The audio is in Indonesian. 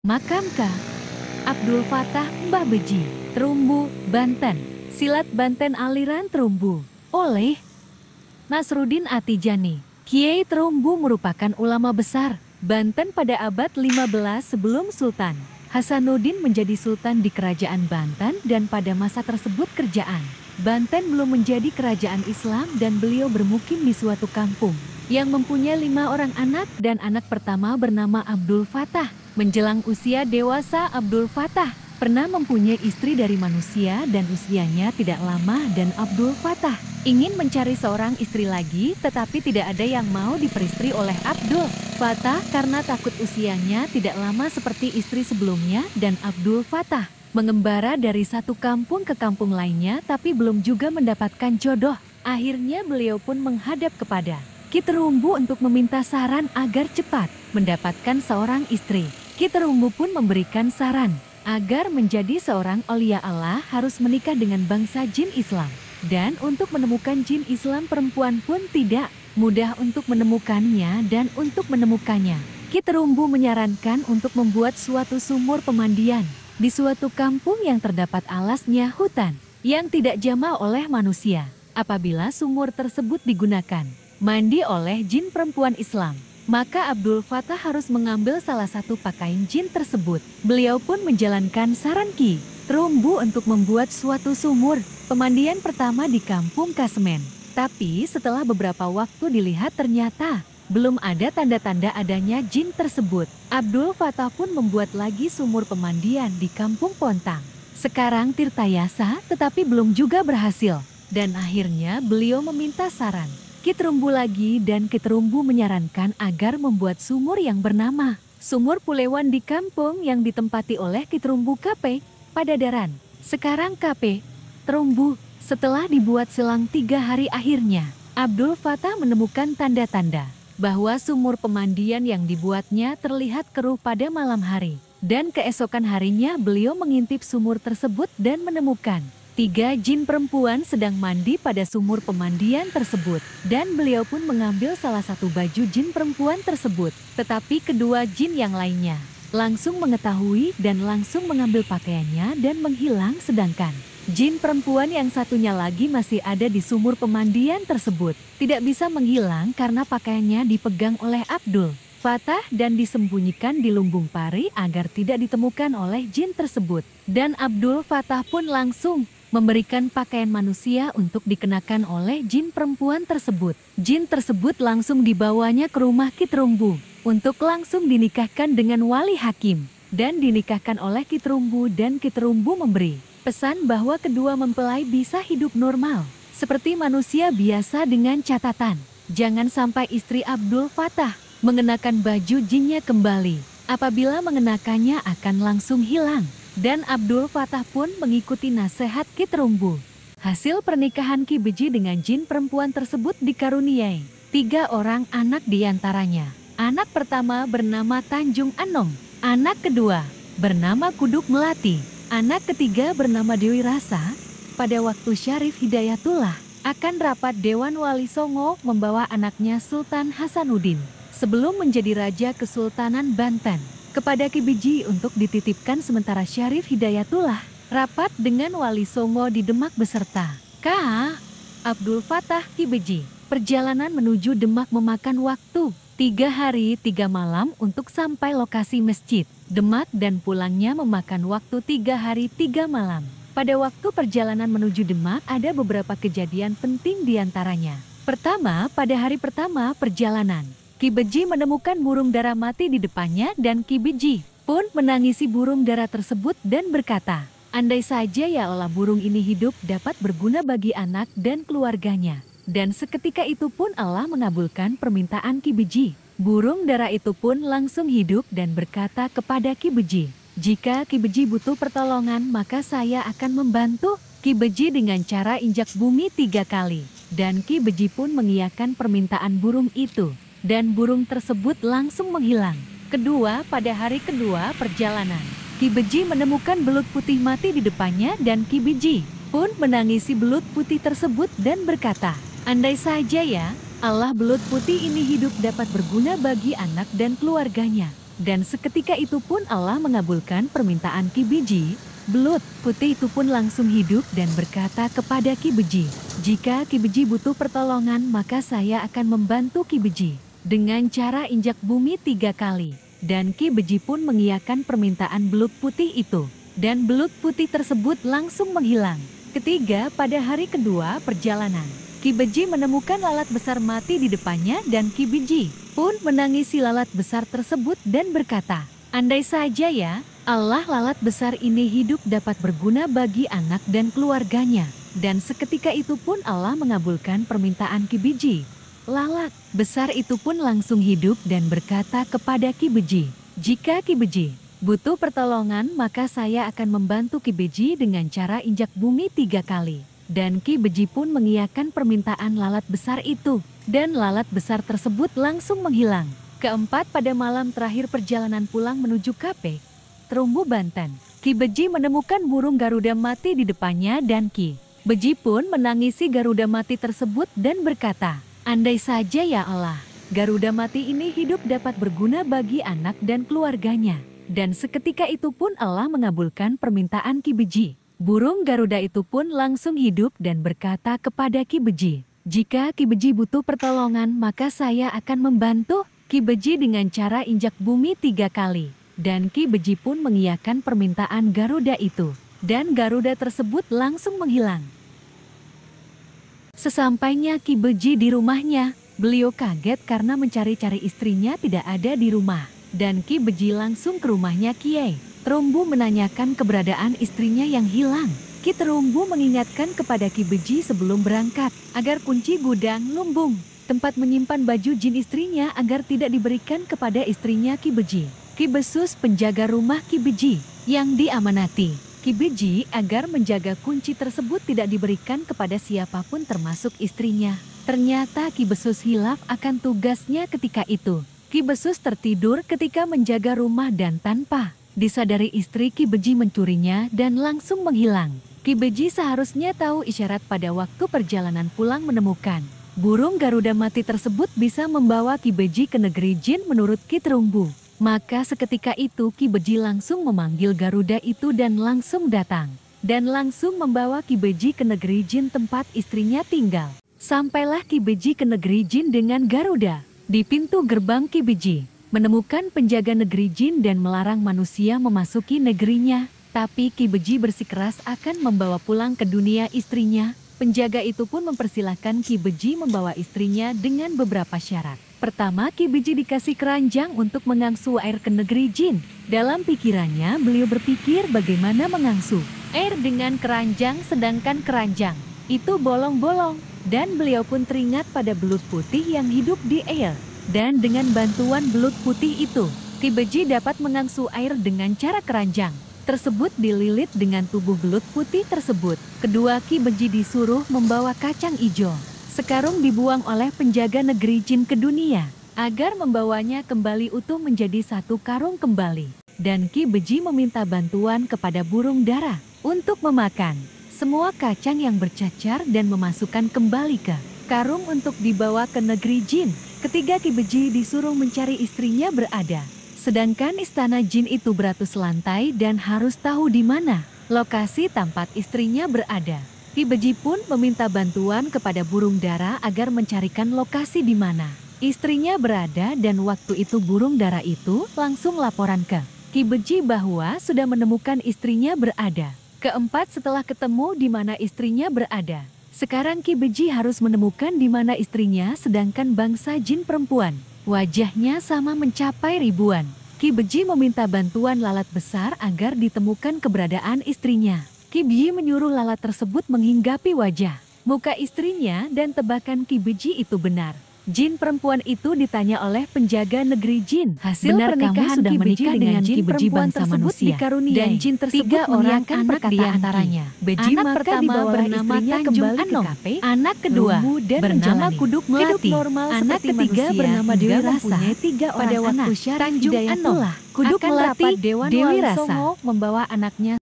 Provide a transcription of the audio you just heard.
Makam K. Abdul Fatah Mbah Beji, Terumbu, Banten. Silat Banten aliran Terumbu. Oleh Nasruddin Atijani. Kiai Terumbu merupakan ulama besar Banten pada abad 15 sebelum Sultan Hasanuddin menjadi sultan di kerajaan Banten, dan pada masa tersebut kerajaan Banten belum menjadi kerajaan Islam dan beliau bermukim di suatu kampung yang mempunyai 5 orang anak, dan anak pertama bernama Abdul Fatah. Menjelang usia dewasa, Abdul Fatah pernah mempunyai istri dari manusia dan usianya tidak lama, dan Abdul Fatah ingin mencari seorang istri lagi, tetapi tidak ada yang mau diperistri oleh Abdul Fatah karena takut usianya tidak lama seperti istri sebelumnya, dan Abdul Fatah mengembara dari satu kampung ke kampung lainnya tapi belum juga mendapatkan jodoh. Akhirnya beliau pun menghadap kepada Ki Terumbu untuk meminta saran agar cepat mendapatkan seorang istri. Ki Terumbu pun memberikan saran agar menjadi seorang aulia Allah harus menikah dengan bangsa jin Islam. Dan untuk menemukan jin Islam perempuan pun tidak mudah untuk menemukannya, dan untuk menemukannya Ki Terumbu menyarankan untuk membuat suatu sumur pemandian di suatu kampung yang terdapat alasnya hutan yang tidak jamah oleh manusia. Apabila sumur tersebut digunakan mandi oleh jin perempuan Islam, maka Abdul Fatah harus mengambil salah satu pakaian jin tersebut. Beliau pun menjalankan saran Ki Terumbu untuk membuat suatu sumur pemandian pertama di kampung Kasemen. Tapi setelah beberapa waktu dilihat ternyata belum ada tanda-tanda adanya jin tersebut. Abdul Fatah pun membuat lagi sumur pemandian di kampung Pontang, sekarang Tirtayasa, tetapi belum juga berhasil. Dan akhirnya beliau meminta saran Ki Terumbu lagi, dan Ki Terumbu menyarankan agar membuat sumur yang bernama Sumur Pulewan di kampung yang ditempati oleh Ki Terumbu KP Padadaran, sekarang KP Terumbu. Setelah dibuat selang 3 hari, akhirnya Abdul Fatah menemukan tanda-tanda bahwa sumur pemandian yang dibuatnya terlihat keruh pada malam hari. Dan keesokan harinya beliau mengintip sumur tersebut dan menemukan 3 jin perempuan sedang mandi pada sumur pemandian tersebut, dan beliau pun mengambil salah satu baju jin perempuan tersebut. Tetapi kedua jin yang lainnya langsung mengetahui dan langsung mengambil pakaiannya dan menghilang, sedangkan jin perempuan yang satunya lagi masih ada di sumur pemandian tersebut. Tidak bisa menghilang karena pakaiannya dipegang oleh Abdul Fatah dan disembunyikan di lumbung pari agar tidak ditemukan oleh jin tersebut. Dan Abdul Fatah pun langsung memberikan pakaian manusia untuk dikenakan oleh jin perempuan tersebut. Jin tersebut langsung dibawanya ke rumah Ki Terumbu untuk langsung dinikahkan dengan wali hakim, dan dinikahkan oleh Ki Terumbu, dan Ki Terumbu memberi pesan bahwa kedua mempelai bisa hidup normal seperti manusia biasa, dengan catatan jangan sampai istri Abdul Fatah mengenakan baju jinnya kembali. Apabila mengenakannya akan langsung hilang. Dan Abdul Fatah pun mengikuti nasihat Ki Terumbu. Hasil pernikahan Ki Beji dengan jin perempuan tersebut dikaruniai 3 orang anak diantaranya. Anak pertama bernama Tanjung Anom, anak kedua bernama Kuduk Melati, anak ketiga bernama Dewi Rasa. Pada waktu Syarif Hidayatullah akan rapat Dewan Wali Songo membawa anaknya Sultan Hasanuddin sebelum menjadi Raja Kesultanan Banten kepada Ki Beji untuk dititipkan, sementara Syarif Hidayatullah rapat dengan Wali Songo di Demak beserta K. Abdul Fatah Ki Beji. Perjalanan menuju Demak memakan waktu 3 hari 3 malam untuk sampai lokasi masjid Demak, dan pulangnya memakan waktu 3 hari 3 malam. Pada waktu perjalanan menuju Demak ada beberapa kejadian penting diantaranya. Pertama, pada hari pertama perjalanan Ki Beji menemukan burung dara mati di depannya, dan Ki Beji pun menangisi burung dara tersebut dan berkata, andai saja ya Allah burung ini hidup dapat berguna bagi anak dan keluarganya. Dan seketika itu pun Allah mengabulkan permintaan Ki Beji. Burung dara itu pun langsung hidup dan berkata kepada Ki Beji, jika Ki Beji butuh pertolongan maka saya akan membantu Ki Beji dengan cara injak bumi 3 kali. Dan Ki Beji pun mengiyakan permintaan burung itu, dan burung tersebut langsung menghilang. Kedua, pada hari kedua perjalanan Ki Beji menemukan belut putih mati di depannya, dan Ki Beji pun menangisi belut putih tersebut dan berkata, andai saja ya Allah belut putih ini hidup dapat berguna bagi anak dan keluarganya. Dan seketika itu pun Allah mengabulkan permintaan Ki Beji. Belut putih itu pun langsung hidup dan berkata kepada Ki Beji, "Jika Ki Beji butuh pertolongan, maka saya akan membantu Ki Beji dengan cara injak bumi 3 kali." Dan Ki Beji pun mengiyakan permintaan belut putih itu. Dan belut putih tersebut langsung menghilang. Ketiga, pada hari kedua perjalanan, Ki Beji menemukan lalat besar mati di depannya dan Ki Beji pun menangisi lalat besar tersebut dan berkata, "Andai saja ya, Allah lalat besar ini hidup dapat berguna bagi anak dan keluarganya." Dan seketika itu pun Allah mengabulkan permintaan Ki Beji. Lalat besar itu pun langsung hidup dan berkata kepada Ki Beji, "Jika Ki Beji butuh pertolongan, maka saya akan membantu Ki Beji dengan cara injak bumi 3 kali." Dan Ki Beji pun mengiyakan permintaan lalat besar itu. Dan lalat besar tersebut langsung menghilang. Keempat, pada malam terakhir perjalanan pulang menuju Kape Terumbu, Banten, Ki Beji menemukan burung Garuda mati di depannya dan Ki Beji pun menangisi Garuda mati tersebut dan berkata, "Andai saja ya Allah, Garuda mati ini hidup dapat berguna bagi anak dan keluarganya." Dan seketika itu pun Allah mengabulkan permintaan Ki Beji. Burung Garuda itu pun langsung hidup dan berkata kepada Ki Beji, "Jika Ki Beji butuh pertolongan, maka saya akan membantu Ki Beji dengan cara injak bumi 3 kali." Dan Ki Beji pun mengiyakan permintaan Garuda itu. Dan Garuda tersebut langsung menghilang. Sesampainya Ki Beji di rumahnya, beliau kaget karena mencari-cari istrinya tidak ada di rumah. Dan Ki Beji langsung ke rumahnya Kiai Terumbu menanyakan keberadaan istrinya yang hilang. Ki Terumbu mengingatkan kepada Ki Beji sebelum berangkat agar kunci gudang lumbung, tempat menyimpan baju jin istrinya, agar tidak diberikan kepada istrinya Ki Beji. Ki Besus penjaga rumah Ki Beji yang diamanati Ki Beji agar menjaga kunci tersebut tidak diberikan kepada siapapun termasuk istrinya. Ternyata Ki Besus hilaf akan tugasnya ketika itu. Ki Besus tertidur ketika menjaga rumah dan tanpa disadari istri Ki Beji mencurinya dan langsung menghilang. Ki Beji seharusnya tahu isyarat pada waktu perjalanan pulang menemukan burung Garuda mati tersebut bisa membawa Ki Beji ke negeri jin menurut Ki Terumbu. Maka seketika itu Ki Beji langsung memanggil Garuda itu dan langsung datang. Dan langsung membawa Ki Beji ke negeri jin tempat istrinya tinggal. Sampailah Ki Beji ke negeri jin dengan Garuda. Di pintu gerbang Ki Beji menemukan penjaga negeri jin dan melarang manusia memasuki negerinya. Tapi Ki Beji bersikeras akan membawa pulang ke dunia istrinya. Penjaga itu pun mempersilahkan Ki Beji membawa istrinya dengan beberapa syarat. Pertama, Ki Beji dikasih keranjang untuk mengangsu air ke negeri jin. Dalam pikirannya, beliau berpikir bagaimana mengangsu air dengan keranjang, sedangkan keranjang itu bolong-bolong. Dan beliau pun teringat pada belut putih yang hidup di air. Dan dengan bantuan belut putih itu, Ki Beji dapat mengangsu air dengan cara keranjang tersebut dililit dengan tubuh belut putih tersebut. Kedua, Ki Beji disuruh membawa kacang ijo. Sekarung dibuang oleh penjaga negeri jin ke dunia, agar membawanya kembali utuh menjadi satu karung kembali. Dan Ki Beji meminta bantuan kepada burung dara untuk memakan semua kacang yang bercacar dan memasukkan kembali ke karung untuk dibawa ke negeri jin. Ketiga, Ki Beji disuruh mencari istrinya berada. Sedangkan istana jin itu beratus lantai dan harus tahu di mana lokasi tempat istrinya berada. Ki Beji pun meminta bantuan kepada burung dara agar mencarikan lokasi di mana istrinya berada, dan waktu itu burung dara itu langsung laporan ke Ki Beji bahwa sudah menemukan istrinya berada. Keempat, setelah ketemu di mana istrinya berada, sekarang Ki Beji harus menemukan di mana istrinya, sedangkan bangsa jin perempuan wajahnya sama mencapai ribuan. Ki Beji meminta bantuan lalat besar agar ditemukan keberadaan istrinya. Ki Beji menyuruh lalat tersebut menghinggapi wajah, muka istrinya, dan tebakan Ki Beji itu benar. Jin perempuan itu ditanya oleh penjaga negeri jin. Hasil pernikahan sudah menikah dengan jin perempuan tersebut dikaruniai dan jin tersebut orang anak di antaranya. Beji anak pertama bernama Tanjung Anom, anak kedua bernama Kuduk Melati, anak ketiga bernama Dewi Rasa. Pada waktu Syarif Tanjung Anom, Kuduk Melati, Dewi Rasa membawa anaknya